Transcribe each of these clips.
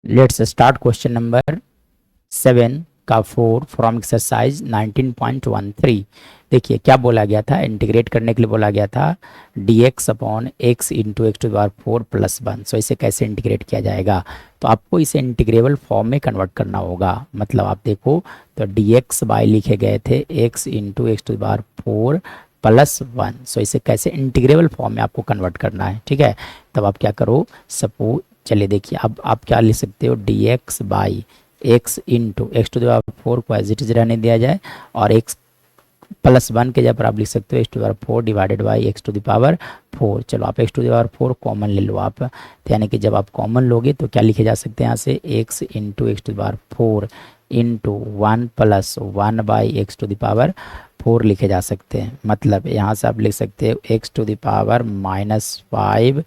Let's start question number 7 का 4 from exercise 19.13। देखिए क्या बोला गया था, इंटीग्रेट करने के लिए बोला गया था dx upon x into x to the power 4 plus 1। So इसे कैसे इंटीग्रेट किया जाएगा, तो आपको इसे इंटीग्रेबल फॉर्म में कन्वर्ट करना होगा। मतलब आप देखो तो dx बाय लिखे गए थे x into x to the power 4 plus 1। So इसे कैसे इंटीग्रेबल फॉर्म में आपको कन्वर्ट करना है, ठीक है। तब आप क्या करो, सपोज चलिए देखिए अब आप क्या लिख सकते हो, dx by x into x to the power 4 को एज इट इज रहने दिया जाए और एक्स प्लस 1 के जगह पर आप लिख सकते हो x to the power 4 divided by x to the power 4। चलो आप x to the power 4 common ले लो आप, तो यानी कि जब आप कॉमन लोगे तो क्या लिखे जा सकते हैं यहाँ से x into x to the power 4 into 1 plus 1 by x to the power 4 लिखे जा सकते हैं। मतलब यहाँ से आप लिख सकते हो x to the power -5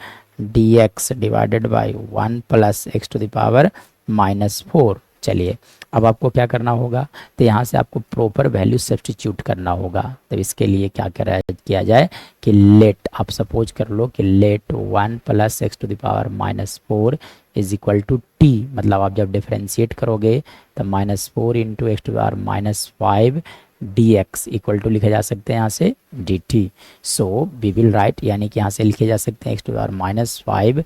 dx divided by 1 plus x to the power -4। चलिए अब आपको क्या करना होगा, तो यहाँ से आपको प्रॉपर वैल्यू सब्स्टिट्यूट करना होगा। तो इसके लिए क्या किया जाए कि लेट, आप सपोज कर लो कि let 1 plus x to the power -4 is equal to T. मतलब आप जब डिफ्रेंशिएट करोगे तो -4 into x to the power -5 dx equal to लिखे जा सकते हैं यहाँ से dt। So we will write, यानी कि यहाँ से लिखे जा सकते हैं x to the power -5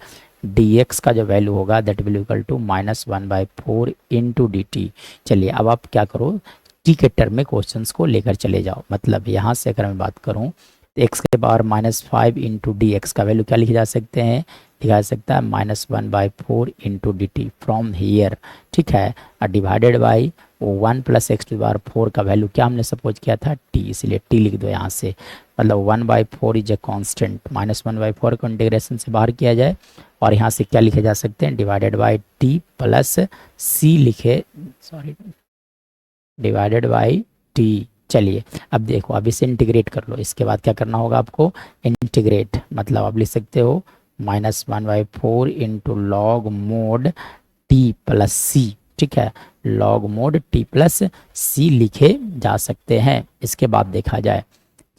dx का जो वैल्यू होगा that will equal to -1/4 into dt। चलिए अब आप क्या करो, टी के टर्म में क्वेश्चंस को लेकर चले जाओ। मतलब यहाँ से अगर मैं बात करूँ तो एक्स के पावर -5 इंटू डी एक्स का वैल्यू क्या लिखे जा सकते हैं, लिखा जा सकता है -1/4 into D T from here, ठीक है। Divided by 1 plus x to the power 4 का वैल्यू क्या हमने सपोज किया था टी, इसलिए टी लिख दो यहाँ से। मतलब 1/4 इज ए कांस्टेंट, -1/4 को इंटीग्रेशन से बाहर किया जाए और यहाँ से क्या लिखे जा सकते हैं divided by T plus c लिखे, सॉरी डिवाइडेड बाई टी। चलिए अब देखो, अब इसे इंटीग्रेट कर लो। इसके बाद क्या करना होगा आपको, इंटीग्रेट, मतलब आप लिख सकते हो -1/4 into log mod t plus c, ठीक है। Log mod t plus c लिखे जा सकते हैं। इसके बाद देखा जाए,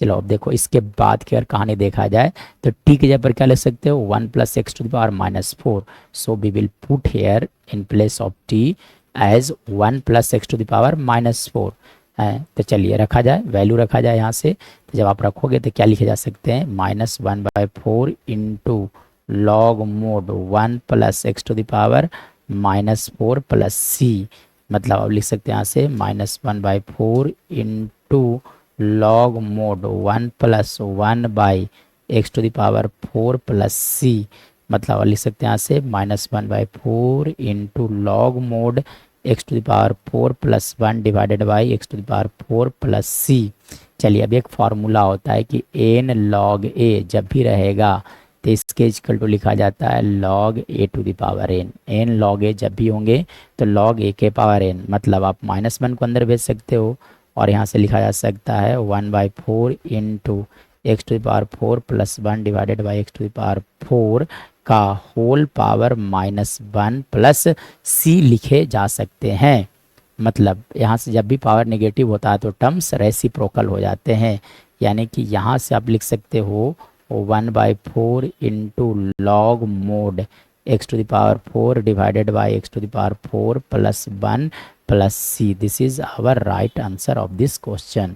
चलो अब देखो इसके बाद की अगर कहानी देखा जाए तो टी की जगह पर क्या लिख सकते हो 1 plus x to the power -4। So we will put here in place of T as 1 plus x to the power -4 है। तो चलिए रखा जाए, वैल्यू रखा जाए यहाँ से। तो जब आप रखोगे तो क्या लिखे जा सकते हैं -1/4 into log mod 1 plus x to the power -4 plus c. मतलब आप लिख सकते हैं यहाँ से -1/4 into log mod 1 plus 1 by x to the power 4 plus c. मतलब आप लिख सकते हैं यहाँ से -1/4 into log mod x to the power 4 plus 1 divided by x to the power 4 plus c. चलिए अब एक फार्मूला होता है कि एन लॉग ए जब भी रहेगा तो इसके इक्वल टू लिखा जाता है log a to the power n. N log a जब भी होंगे तो लॉग ए के पावर एन, मतलब आप -1 को अंदर भेज सकते हो और यहाँ से लिखा जा सकता है 1/4 into x to the power 4 plus 1 divided by x to the power 4 का होल पावर -1 प्लस सी लिखे जा सकते हैं। मतलब यहाँ से जब भी पावर नेगेटिव होता है तो टर्म्स रेसिप्रोकल हो जाते हैं, यानी कि यहाँ से आप लिख सकते हो 1/4 into log mod x to the power 4 divided by x to the power 4 plus 1 plus C. This is our right answer of this question.